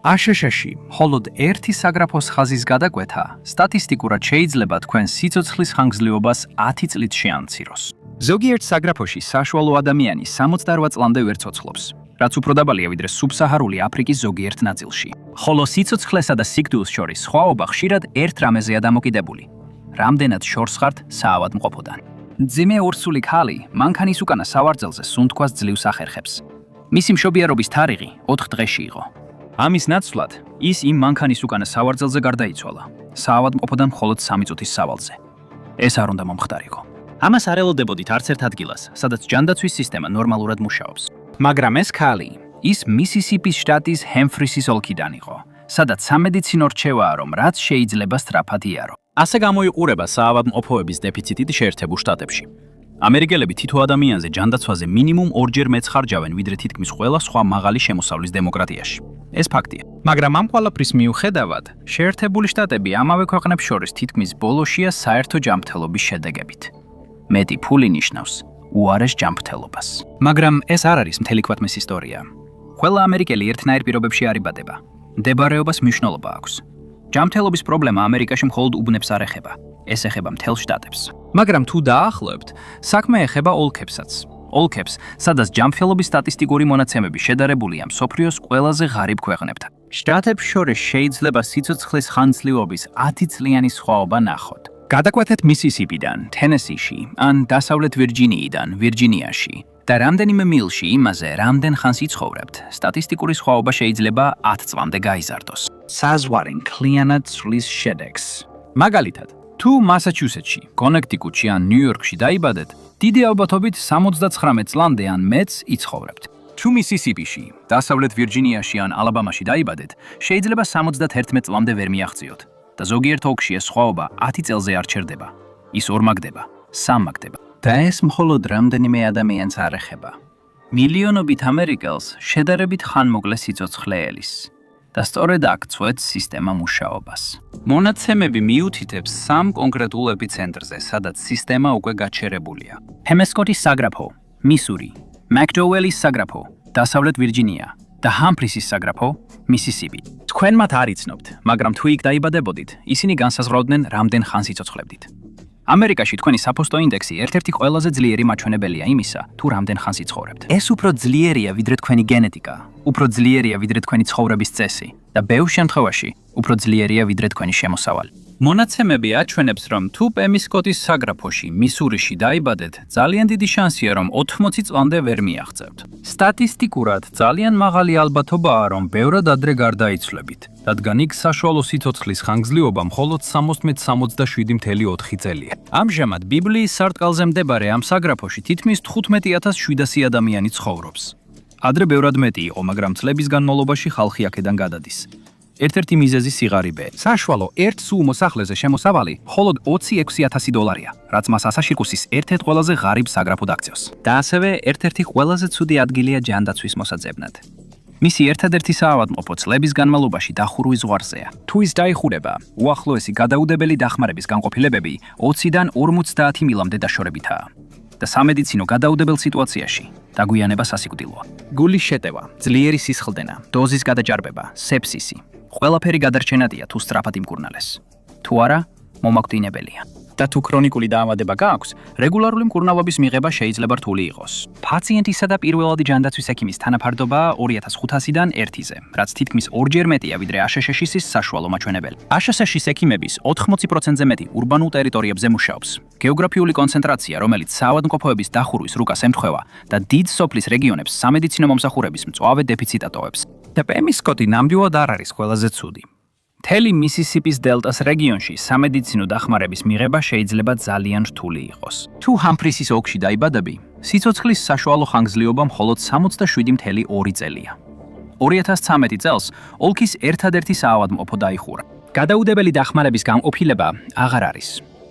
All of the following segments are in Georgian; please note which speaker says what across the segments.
Speaker 1: აშშ-ში მხოლოდ ერთი საგრაფოს ხაზის გადაკვეთა სტატისტიკურად შეიძლება თქვენ სიცოცხლის ხანგრძლივობას 10 წლით შეამციროს. ზოგიერთ საგრაფოში საშუალო ადამიანი 68 წლამდე ვერ ცოცხლობს, რაც უფრო დაბალია ვიდრე სუბსაჰარული აფრიკის ზოგიერთ ნაწილში. ხოლო სიცოცხლესა და სიკვდილს შორის სხვაობა ხშირად ერთ რამეზეა დამოკიდებული. რამდენად შორს ხართ საავადმყოფოდან. მძიმე ორსული ქალი მანქანის უკანა სავარძელზე სუნთქვას ძლივს ახერხებს. მისი მშობიარობის თარიღი 4 დღეში იყო. ამის ნაცვლად ის იმ მანქანის უკანა სავარძელზე გარდაიცვალა, საავადმყოფოდან მხოლოდ 3 წუთის სავალზე. ეს არ უნდა მომხდარიყო. ამას არ ელოდებოდით არც ერთ ადგილას, სადაც ჯანდაცვის სისტემა ნორმალურად მუშაობს. მაგრამ ეს ქალი, ის მისისიპის შტატის ჰემფრისის ოლქიდან იყო, სადაც სამედიცინო რჩევაა, რომ რაც შეიძლება სწრაფად იარო. ასე გამოიყურება საავადმყოფოების დეფიციტით შეერთებულ შტატებში. ამერიკელები თითო ადამიანზე ჯანდაცვაზე მინიმუმ 2-ჯერ მეც ხარჯავენ, ვიდრე თითქმის ყველა სხვა მაღალი შემოსავლის დემოკრატიაში. ეს ფაქტია. მაგრამ ამ ყველაფრის მიუხედავად, შეერთებული შტატები ამავე ქვეყნებს შორის თითქმის ბოლოშია საერთო ჯანმრთელობის შედეგებით. მეტი ფული ნიშნავს უარეს ჯანმრთელობას. მაგრამ ეს არ არის მთელი ქვეყნის ისტორია. ყველა ამერიკელი ერთნაირ პირობებში არ იბადება. მდებარეობას მნიშვნელობა აქვს. ჯანმრთელობის პრობლემა ამერიკაში მხოლოდ უბნებს არ ეხება. ეს ეხება მთელ შტატებს. მაგრამ თუ დაახლოებთ, საქმე ეხება ოლქებსაც. ოლქებს, სადაც ჯანმრთელობის სტატისტიკური მონაცემები შედარებულია მსოფლიოს ყველაზე ღარიბ ქვეყნებთან. შტატებს შორის შეიძლება სიცოცხლის ხანგრძლივობის 10 წლიანი სხვაობა ნახოთ. გადაკვეთეთ მისისიპიდან, თენესიში, ან დასავლეთ ვირჯინიიდან, ვირჯინიაში და რამდენიმე მილში იმაზე, რამდენ ხანს იცხოვრებთ, სტატისტიკური სხვაობა შეიძლება 10 წლამდე გაიზარდოს. საზღვარი მთლიანად ცვლის შედეგს. მაგალითად, თუ მასაჩუსეტსში, კონექტიკუტში ან ნიუ-იორკში დაიბადეთ, დიდი ალბათობით 79 წლამდე ან მეც იცხოვრებთ. თუ მისისიპიში, დასავლეთ ვირჯინიაში ან ალაბამაში დაიბადეთ, შეიძლება 71 წლამდე ვერ მიაღწიოთ. და ზოგიერთ ოლქში ეს სხვაობა 10 წელზე არ ჩერდება. ის 2 მაგდება, 3 მაგდება. და ეს მხოლოდ რამდენიმე ადამიანს არ ეხება. მილიონობით ამერიკელს შედარებით ხანმოკლე სიცოცხლე ელის. და სწორედ აქ წვეთს სისტემა მუშაობას. მონაცემები მიუთითებს 3 კონკრეტულ ეპიცენტრზე, სადაც სისტემა უკვე გაჩერებულია. ჰემესკოტის საგრაფო, მისური, მაკდოუელის საგრაფო, დასავლეთ ვირჯინია და ჰამფრისის საგრაფო, მისისიპი. თქვენ მათ არ იცნობთ, მაგრამ თუ იქ დაიბადებოდით, ისინი განსაზღვრავდნენ, რამდენ ხანს იცოცხლებდით. ამერიკაში თქვენი საფოსტო ინდექსი ერთ-ერთი ყველაზე ძლიერი მაჩვენებელია იმისა, თუ რამდენ ხანს იცხოვრებთ. ეს უფრო ძლიერია ვიდრე თქვენი გენეტიკა, უფრო ძლიერია ვიდრე თქვენი ცხოვრების წესი და ბევრ შემთხვევაში უფრო ძლიერია ვიდრე თქვენი შემოსავალი. მონაცემები აჩვენებს, რომ თუ პემისკოტის საგრაფოში, მისურიში დაიბადეთ, ძალიან დიდი შანსია, რომ 80 წლამდე ვერ მიაღწევთ. სტატისტიკურად ძალიან მაღალი ალბათობაა, რომ ბევრად ადრე გარდაიცვლებით, რადგან იქ საშუალო სიცოცხლის ხანგრძლივობა მხოლოდ 60-67.4 წელია. ამჟამად ბიბლიის სარტყელზე მდებარე ამ საგრაფოში თითქმის 15,700 ადამიანი ცხოვრობს. ადრე ბევრად მეტი იყო, მაგრამ წლების განმავლობაში ხალხი აქედან გადადის. ერთ-ერთი მიზეზი სიღარიბეა. საშუალო ერთ სულ მოსახლეზე შემოსავალი მხოლოდ $26,000, რაც მას ასაშიკუსის ერთ-ერთ ყველაზე ღარიბ საგრაფოდ აქცევს. და ასევე ერთ-ერთი ყველაზე ცუდი ადგილია ჯანდაცვის მოსაძებნად. მისი ერთადერთი საავადმყოფო წლების განმავლობაში დახურვის ზღვარზეა. თუ ის დაიხურება, უახლოესი გადაუდებელი დახმარების განყოფილებები 20-დან 50 მილამდე დაშორებითაა. და სამედიცინო გადაუდებელ სიტუაციაში დაგვიანება სასიკვდილოა. გულის შეტევა, ძლიერი სისხლდენა, დოზის გადაჭარბება, სეპსისი. ყველაფერი გადარჩენადია თუ სწრაფად იმკურნალეს. თუ არა, მომაკვდინებელია. და თუ ქრონიკული დაავადება გააქვს, რეგულარული მკურნალობის მიღება შეიძლება რთული იყოს. პაციენტისა და პირველადი ჯანდაცვის ექიმის თანაფარდობაა 2500-დან 1-ზე, რაც თითქმის 2-ჯერ მეტია ვიდრე აშშ-ის საშუალო მაჩვენებელი. აშშ-ის ექიმების 80%-ზე მეტი ურბანულ ტერიტორიებზე მუშაობს. გეოგრაფიული კონცენტრაცია, რომელიც საავადმყოფოების დახურვის რუკას ემთხვევა და დიდ სოფლის რეგიონებს სამედიცინო მომსახურების მწვავე დეფიციტ ატოვებს. და პემისკოტი ნამდვილად არ არის ყველაზე ცუდი. მთელი მისისიპის დელტას რეგიონში სამედიცინო დახმარების მიღება შეიძლება ძალიან რთული იყოს. თუ ჰამფრისის ოლქში დაიბადები, სიცოცხლის საშუალო ხანგრძლივობა მხოლოდ 67.2 წელია. 2013 წელს ოლქის ერთადერთი საავადმყოფო დაიხურა. გადაუდებელი დახმარების განყოფილება აღარ არის.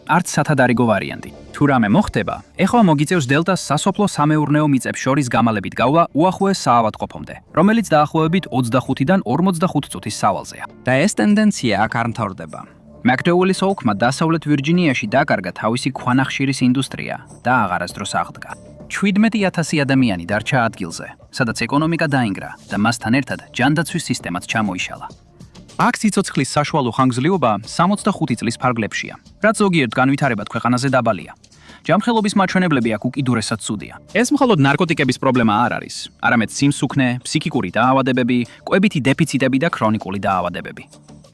Speaker 1: არც სათადარიგო ვარიანტი. თუ რამე მოხდება, ეხლა მოგიწევს დელტას სასოფლო სამეურნეო მიწებს შორის გამალებით გავლა უახლოეს საავადმყოფომდე, რომელიც დაახლოებით 25-დან 45 წუთის სავალზეა. და ეს ტენდენცია აქ არ მთავრდება. მაკდოუელის ოლქმა დასავლეთ ვირჯინიაში დაკარგა თავისი ქვანახშირის ინდუსტრია და აღარასდროს აღდგა. 17,000 ადამიანი დარჩა ადგილზე, სადაც ეკონომიკა დაინგრა და მასთან ერთად ჯანდაცვის სისტემაც ჩამოიშალა. აქ სიცოცხლის საშუალო ხანგრძლივობა 65 წლის ფარგლებშია, რაც ზოგიერთ განვითარებად ქვეყანაზე დაბალია. ჯამრხელობის მაჩვენებლები აქ უკიდურესად ცუდია. ეს მხოლოდ ნარკოტიკების პრობლემა არ არის, არამედ სიმსუქნე, ფსიქიკური დაავადებები, კვებითი დეფიციტები და ქრონიკული დაავადებები.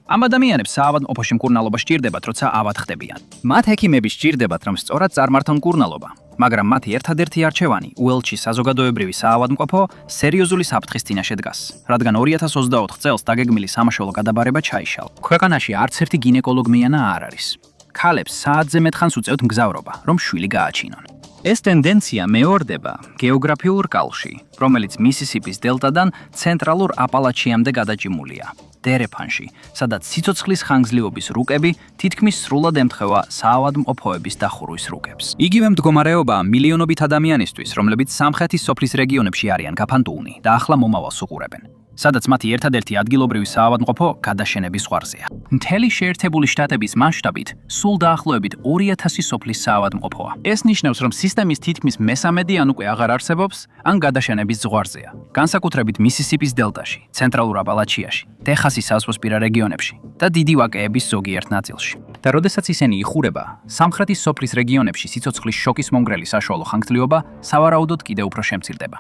Speaker 1: ამ ადამიანებს საავადმყოფოში მკურნალობა სჭირდებათ, როცა ავად ხდებიან. მათ ექიმები სჭირდებათ, რომ სწორად წარმართონ მკურნალობა, მაგრამ მათი ერთადერთი არჩევანი უელჩის საზოგადოებრივი საავადმყოფო სერიოზული საფრთხის წინაშე დგას, რადგან 2024 წელს დაგეგმილი სამაშველო გადაბარება ჩაიშალა. ქვეყანაში არც ერთი გინეკოლოგ-მიანა არ არის. ქალებს საათზე მეტხანს უწევთ მგზავრობა, რომ შვილი გააჩინონ. ეს ტენდენცია მეორდება გეოგრაფიულ კალში, რომელიც მისისიპის დელტადან ცენტრალურ აპალაჩიამდე გადაჭიმულია. დერეფანში, სადაც სიცოცხლის ხანგრძლივობის რუკები თითქმის სრულად ემთხვევა საავადმყოფოების დახურვის რუკებს. იგივე მდგომარეობაა მილიონობით ადამიანისთვის, რომლებიც სამხრეთის სოფლის რეგიონებში არიან გაფანტულნი და ახლა მომავალს უყურებენ, სადაც მათი ერთადერთი ადგილობრივი საავადმყოფო გადაშენების ზღვარზეა. მთელი შეერთებული შტატების მასშტაბით სულ დაახლოებით 2000 სოფლის საავადმყოფოა. ეს ნიშნავს, რომ სისტემის თითქმის მესამედი ან უკვე აღარ არსებობს, ან გადაშენების ზღვარზეა. განსაკუთრებით მისისიპის დელტაში, ცენტრალურ აპალაჩიაში, ტეხასის საზღვარსპირა რეგიონებში და დიდი ვაკეების ზოგიერთ ნაწილში. და როდესაც ისინი იხურება, სამხრეთის სოფლის რეგიონებში სიცოცხლის შოკის მომგრელი საშუალო ხანგრძლივობა სავარაუდოდ კიდევ უფრო შემცირდება.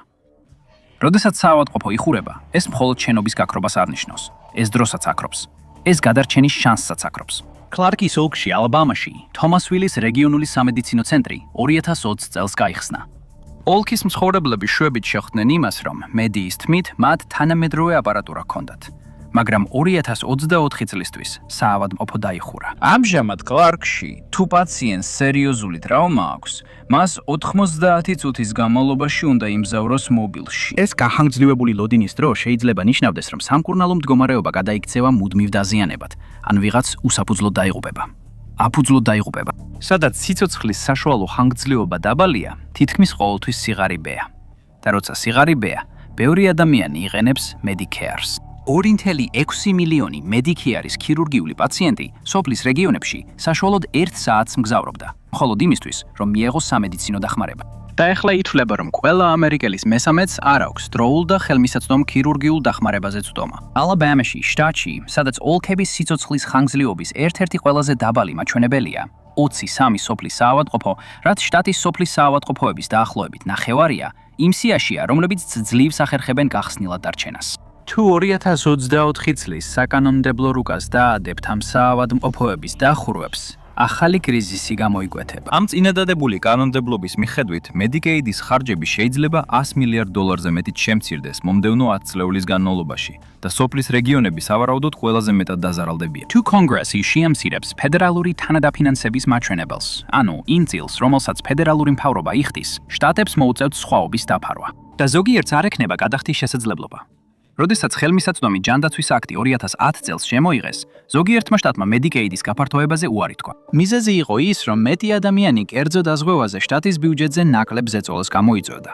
Speaker 1: როდესაც საავადმყოფო იხურება, ეს მხოლოდ შენობის გაქრობას არ ნიშნავს. ეს დროსაც აკრობს. ეს გადარჩენის შანსსაც აკრობს. კლარკის ოლქში, ალაბამაში, თომასვილის რეგიონული სამედიცინო ცენტრი 2020 წელს გაიხსნა. ოლქის მცხოვრებლები შვებით შეხვდნენ იმას, რომ მედიის თქმით, მათ თანამედროვე აპარატურა ჰქონდათ. მაგრამ 2024 წლისთვის საავადმყოფო დაიხურა. ამჟამად კლარკში, თუ პაციენტს სერიოზული ტრავმა აქვს, მას 90 წუთის განმავლობაში უნდა იმგზავროს მობილში. ეს გახანგრძლივებული ლოდინის დრო შეიძლება ნიშნავდეს, რომ სამკურნალო მდგომარეობა გადაიქცევა მუდმივ დაზიანებად, ან ვიღაც უსაფუძვლოდ დაიღუპება. აფუძვლოდ დაიღუპება. სადაც სიცოცხლის საშუალო ხანგრძლივობა დაბალია, თითქმის ყოველთვის სიღარიბეა. და როცა სიღარიბეა, ბევრი ადამიანი იყენებს Medicare-ს. 2.6 მილიონი Medicare-ის ქირურგიული პაციენტი სოფლის რეგიონებში საშუალოდ 1 საათს მგზავრობდა, მხოლოდ იმისთვის, რომ მიეღოს სამედიცინო დახმარება. და ახლა ითვლება, რომ ყველა ამერიკელის მესამედს არ აქვს დროულ და ხელმისაწვდომ ქირურგიულ დახმარებაზე წვდომა. ალაბამაში, შტატში, სადაც ოლქების სიცოცხლის ხანგრძლივობის ერთ-ერთი ყველაზე დაბალი მაჩვენებელია, 23 სოფლის საავადმყოფო, რაც შტატის სოფლის საავადმყოფოების დაახლოებით ნახევარია, იმ სიაშია, რომლებიც ძლივს ახერხებენ გახსნილად დარჩენას. თუ 2024 წლის საკანონმდებლო რუკას დაადებთ ამ საავადმყოფოების დახურვებს, ახალი კრიზისი გამოიკვეთება. ამ წინადადებული კანონმდებლობის მიხედვით, Medicaid-ის ხარჯები შეიძლება $100 მილიარდზე მეტით შემცირდეს მომდევნო 10 წლების განმავლობაში და სოფლის რეგიონები სავარაუდოდ ყველაზე მეტად დაზარალდებიან. თუ კონგრესი შეამცირებს ფედერალური თანადაფინანსების მაჩვენებელს, ანუ იმ წილს, რომელსაც ფედერალური მთავრობა იხდის, შტატებს მოუწევთ სხვაობის დაფარვა და ზოგიერთს არ ექნება გადახდის შესაძლებლობა. როდესაც ხელმისაწვდომი ჯანდაცვის აქტი 2010 წელს შემოიღეს, ზოგიერთმა შტატმა Medicaid-ის გაფართოებაზე უარი თქვა. მიზეზი იყო ის, რომ მეტი ადამიანი კერძო დაზღვევაზე შტატის ბიუჯეტზე ნაკლებ ზეწოლას გამოიწვევდა.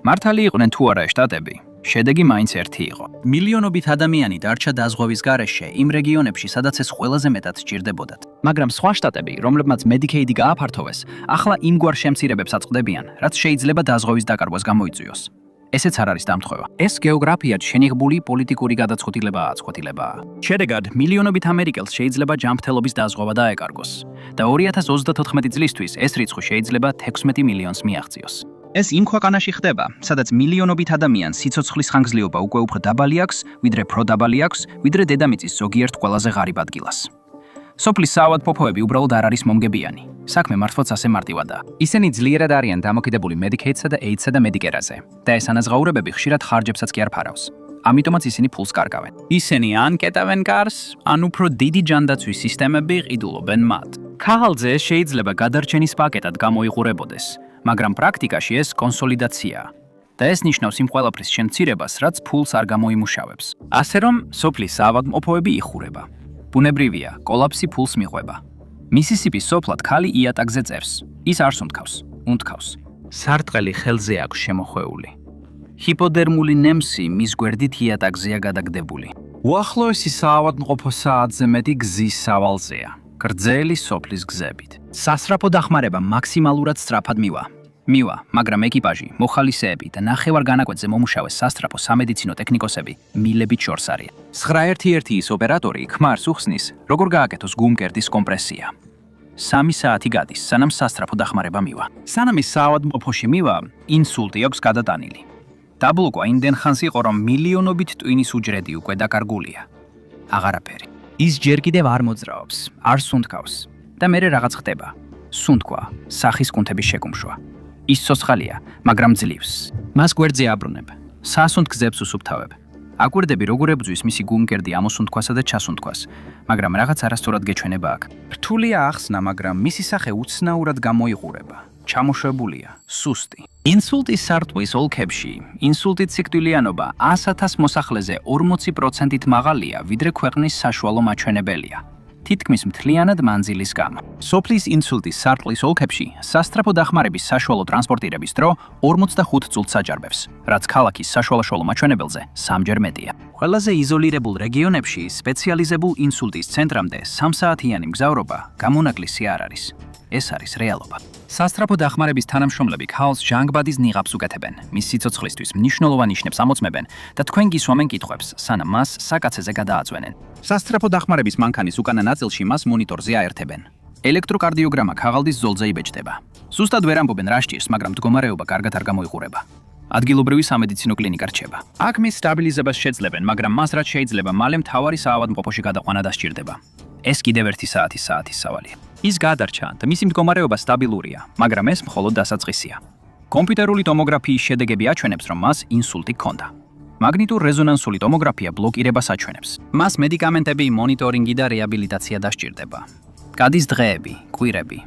Speaker 1: მართალი იყვნენ თუ არა შტატები, შედეგი მაინც ერთი იყო. მილიონობით ადამიანი დარჩა დაზღვევის გარეშე იმ რეგიონებში, სადაც ეს ყველაზე მეტად სჭირდებოდათ. მაგრამ სხვა შტატები, რომლებმაც Medicaid-ი გააფართოვეს, ახლა იმგვარ შემცირებებს აწყდებიან, რაც შეიძლება დაზღვევის დაკარგვას გამოიწვიოს. ესეც არ არის დამთხოვა. ეს გეოგრაფიად შენიღბული პოლიტიკური გადაწყვეტილებაა. შედეგად, მილიონობით ამერიკელს შეიძლება ჯანმრთელობის დაზღვევა დაეკარგოს და 2034 წლისთვის ეს რიცხვი შეიძლება 16 მილიონს მიაღწიოს. ეს იმ ქვეყანაში ხდება, სადაც მილიონობით ადამიანს სიცოცხლის ხანგრძლივობა უკვე უფრო დაბალი აქვს, ვიდრე პროდაბალი აქვს, ვიდრე დედამიწის ზოგიერთ ყველაზე ღარიბ ადგილას. სოფლის საავადმყოფოები უბრალოდ არ არის მომგებიანი. საქმე მართლაც ასე მარტივადაა. ისინი ძლიერად არიან დამოკიდებული Medicaid-სა და AIDS-სა და Medicare-ზე და ეს ანაზღაურებები ხშირად ხარჯებსაც კი არ ფარავს. ამიტომაც ისინი ფულს კარგავენ. ისინი ან კეტავენ კარს, ან უფრო დიდი ჯანდაცვის სისტემები ყიდულობენ მათ. ქაღალდზე ეს შეიძლება გადარჩენის პაკეტად გამოიყურებოდეს, მაგრამ პრაქტიკაში ეს კონსოლიდაციაა. და ეს ნიშნავს იმ ყველაფრის შემცირებას, რაც ფულს არ გამოიმუშავებს. ასე რომ, სოფლის საავადმყოფოები იხურება. ბუნებრივია, კოლაფსი ფულს მიყვება. მისისიპის სოფლად ქალი იატაკზე წერს. ის არ უნთქავს. სარტყელი ხელზე აქვს შემოხვეული. ჰიპოდერმული ნემსი მის გვერდით იატაკზეა გადაგდებული. უახლოესი საავადმყოფო საათზე მეტი გზის სავალზეა. გრძელი სოფლის გზებით. სასწრაფო დახმარება მაქსიმალურად სწრაფად მივა. მივა, მაგრამ ეკიპაჟი, მოხალისეები და ნახევარ განაკვეთზე მომუშავე სასტრაფო სამედიცინო ტექნიკოსები მილებით შორს არიან. 911-ის ოპერატორი ქმარს უხსნის, როგორ გააკეთოს გუმკერდის კომპრესია. 3 საათი გადის, სანამ სასტრაფო დახმარება მივა. სანამ ის საავადმყოფოში მივა, ინსულტი აქვს გადატანილი. დაბლოკვა იმდენ ხანს იყო, რომ მილიონობით ტვინის უჯრედი უკვე დაკარგულია. აღარაფერი. ის ჯერ კიდევ არ მოძრაობს, არ სუნთქავს და მერე რაღაც ხდება. სუნთქვა, სახის კუნთების შეკუმშვა. ის ცოცხალია, მაგრამ ძლივს. მას გვერდზე აბრუნებ. სასუნთ გზებს უსუფთავებ. აკვირდები როგორ ებძვის მისი გუმკერდი ამოსუნთქვასა და ჩასუნთქვას, მაგრამ რაღაც არასწორად გეჩვენება აქ. რთულია ახსნა, მაგრამ მისი სახე უცნაურად გამოიყურება. ჩამოშვებულია, სუსტი. ინსულტის სარტყვის ოლქებში ინსულტით სიკვდილიანობა 100,000 მოსახლეზე 40%-ით მაღალია, ვიდრე ქვეყნის საშუალო მაჩვენებელია. თითქმის მთლიანად მანძილის გამო. სოფლის ინსულტის სარტყლის ოლქებში სასტრაფო დახმარების საშუალო ტრანსპორტირების დრო 45 წუთს აჯარბებს, რაც ქალაქის საშუალო მაჩვენებელზე 3-ჯერ მეტია. ყველაზე იზოლირებულ რეგიონებში სპეციალიზებულ ინსულტის ცენტრამდე 3 საათიანი მგზავრობა გამონაკლისი არ არის. ეს არის რეალობა. სასტრაფო დახმარების თანამშრომლები ქაოს ჟანგბადის ნიღაბს უკეთებენ, მის სიცოცხლისთვის მნიშვნელოვან ნიშნებს ამოწმებენ და თქვენ გისვამენ კითხვებს, სანამ მას საკაცეზე გადააწვენენ. სასტრაფო დახმარების მანქანის უკანა ნაწილში მას მონიტორზე აერთებენ. ელექტროკარდიოგრამა ქაღალდის ზოლზე იბეჭდება. ზუსტად ვერ ამბობენ რა სჭირს, მაგრამ მდგომარეობა კარგად არ გამოიყურება. ადგილობრივი სამედიცინო კლინიკა რჩება. აქ მის სტაბილიზებას შეძლებენ, მაგრამ მას რაც შეიძლება მალე მთავარი საავადმყოფოში გადაყვანა დასჭირდება. ეს კიდევ 1 საათის სავალია. ის გადარჩა და მისი მდგომარეობა სტაბილურია, მაგრამ ეს მხოლოდ დასაწყისია. კომპიუტერული ტომოგრაფიის შედეგები აჩვენებს, რომ მას ინსულტი ჰქონდა. მაგნიტურ-რეზონანსული ტომოგრაფია ბლოკირებას აჩვენებს. მას მედიკამენტები, მონიტორინგი და რეაბილიტაცია დასჭირდება. გადის დღეები, კვირები.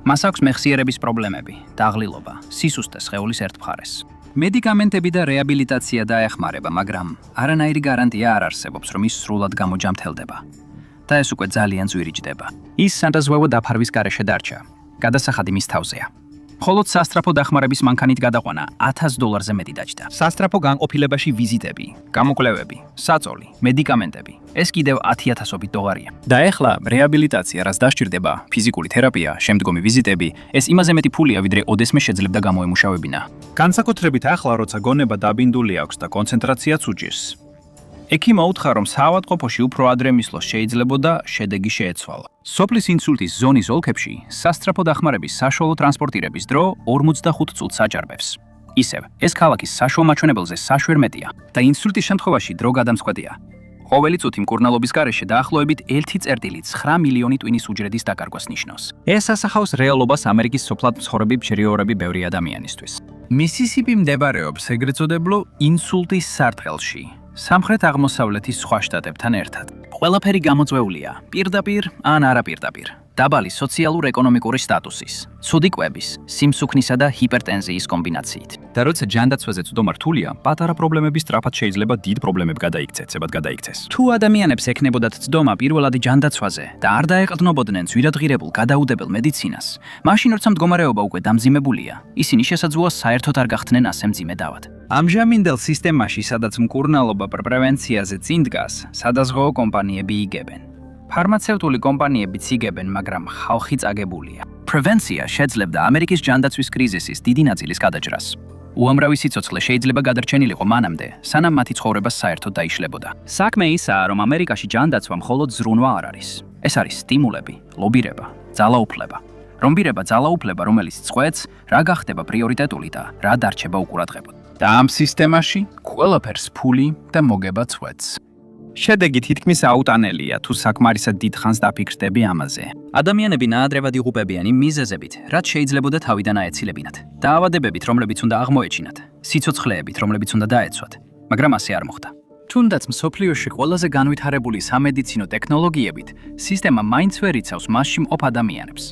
Speaker 1: მას აქვს მეხსიერების პრობლემები, დაღლილობა, სისუსტე სხეულის ერთ მხარეს. მედიკამენტები და რეაბილიტაცია დაეხმარება, მაგრამ არანაირი გარანტია არ არსებობს, რომ ის სრულად გამოჯამთელდება. და ეს უკვე ძალიან ძვირიჯდება. ის სანდაზღვევო დაფარვის გარეშე დარჩა. გადასახადი მის თავზეა. მხოლოდ სასტრაფო დახმარების მანქანით გადაყვანა $1000-ზე მეტი დაჯდა. სასტრაფო განყოფილებაში ვიზიტები, გამოკვლევები, საწოლი, მედიკამენტები. ეს კიდევ $10,000-ობით. და ეხლა რეაბილიტაცია, რაც დასჭირდება, ფიზიკური თერაპია, შემდგომი ვიზიტები, ეს იმაზე მეტი ფულია, ვიდრე ოდესმე შეძლებდა გამოემუშავებინა. განსაკუთრებით ახლა, როცა გონება დაბინდული აქვს და კონცენტრაციაც უჭირს. ექიმმა უთხრა, რომ საავადმყოფოში უფრო ადრე მისვლას შეიძლებოდა შედეგი შეეცვალა. სოფლის ინსულტის ზონის ოლქებში სასტრაფო დახმარების საშუალო ტრანსპორტირების დრო 45 წუთს აჯარბებს. ისევ, ეს ქალაქის საშუალო მაჩვენებელზე საშვერ მეტია და ინსულტის შემთხვევაში დრო გადამწყვეტია. ყოველი წუთი მკურნალობის გარეშე დაახლოებით 1,9 მილიონი ტვინის უჯრედის დაკარგვას ნიშნავს. ეს ასახავს რეალობას ამერიკის სოფლად მცხოვრები მჭრიორები ბევრი ადამიანისთვის. მისისიპი მდებარეობს ეგრეთ წოდებულ ინსულტის სარტყელში. სამხრეთ-აღმოსავლეთის სხვა შტატებთან ერთად. ყველაფერი გამოწვეულია პირდაპირ ან არაპირდაპირ. დაბალი სოციალურ-ეკონომიკური სტატუსის, ცუდი კვების, სიმსუქნისა და ჰიპერტენზიის კომბინაციით. და როცა ჯანდაცვაზე ცუდო რთულია, პატარა პრობლემები სწრაფად შეიძლება დიდ პრობლემებ გადაიქცეს. თუ ადამიანებს ექნებოდათ ცდომა პირველად ჯანდაცვაზე და არ დაეყრდნობოდნენ ძვირადღირებულ გადაუდებელ მედიცინას, მაშინ როცა მდგომარეობა უკვე დამძიმებულია, ისინი შესაძლოა საერთოდ არ გახდნენ ასე მძიმე დავად. ამჟამინდელ სისტემაში, სადაც მკურნალობა პრევენციაზე წინ დგას, სადაზღვევო კომპანიები იგებენ. ფარმაცევტული კომპანიებიც იგებენ, მაგრამ ხალხი წაგებულია. პრევენცია შეძლებდა ამერიკის ჯანდაცვის კრიზისის დიდი ნაწილის გადაჭრას. უამრავი სიცოცხლე შეიძლება გადარჩენილიყო მანამდე, სანამ მათი ცხოვრება საერთოდ დაიშლებოდა. საქმე ისაა, რომ ამერიკაში ჯანდაცვა მხოლოდ ზრუნვა არ არის. ეს არის სტიმულები, ლობირება, ძალაუფლება. რომბირება ძალაუფლება, რომელიც წყვეტს, რა გახდება პრიორიტეტული და რა დარჩება უყურადღებოდ. და ამ სისტემაში ყველაფერს ფული და მოგება წყვეტს. შედეგი თითქმის აუტანელია, თუ საკმარისად დიდ ხანს დაფიქრდები ამაზე. ადამიანები ნაადრევად იღუპებიან იმ მიზეზებით, რაც შეიძლებოდა თავიდან აეცილებინათ. დაავადებებით, რომლებიც უნდა აღმოეჩინათ, სიცოცხლეებით, რომლებიც უნდა დაეცვათ, მაგრამ ასე არ მოხდა. თუნდაც მსოფლიოში ყველაზე განვითარებული სამედიცინო ტექნოლოგიებით, სისტემა მაინც ვერ იცავს მასში მყოფ ადამიანებს.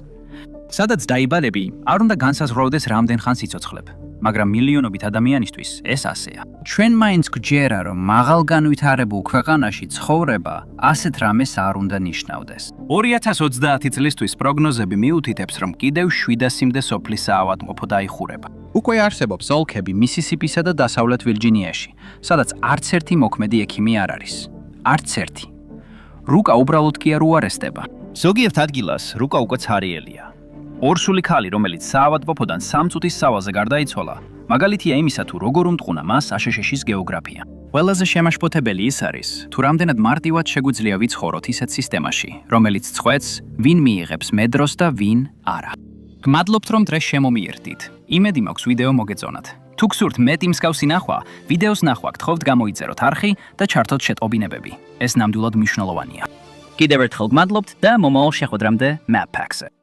Speaker 1: სადაც დაიბადები, არ უნდა განსაზღვრავდეს რამდენ ხანს იცოცხლებ. მაგრამ მილიონობით ადამიანისთვის ეს ასეა. ჩვენ მაინც გვჯერა, რომ მაღალ განვითარებულ ქვეყანაში ცხოვრება ასეთ რამეს არ უნდა ნიშნავდეს. 2030 წლისთვის პროგნოზები მიუთითებს, რომ კიდევ 700-მდე სოფლის საავადმყოფო დაიხურება. უკვე არსებობს ოლქები მისისიპისა და დასავლეთ ვირჯინიაში, სადაც არც ერთი მოქმედი ექიმი არ არის. არც ერთი. რუკა უბრალოდ კი არ უარესდება. ზოგიერთ ადგილას რუკა უკვე ცარიელია. ორსული ქალი, რომელიც საავადმყოფოდან 3 წუთის სავალზე გარდაიცვალა, მაგალითია იმისა, თუ როგორ უმტყუნა მას აშშ-ის გეოგრაფია. ყველაზე შემაშფოთებელი ის არის, თუ რამდენად მარტივად შეგვიძლია ვიცხოვროთ ისეთ სისტემაში, რომელიც წყვეტს, ვინ მიიღებს მედროს და ვინ არა. გმადლობთ, რომ დღეს შემომიერთდით. იმედი მაქვს ვიდეო მოგეწონათ. თუ გსურთ მეტი მსგავსი ნახვა, ვიდეოს ნახვა გთხოვთ გამოიწეროთ არხი და ჩართოთ შეტყობინებები. ეს ნამდვილად მნიშვნელოვანია. კიდევ ერთხელ გმადლობთ და მომავალ შეხვედრამდე Map Packs-ზე.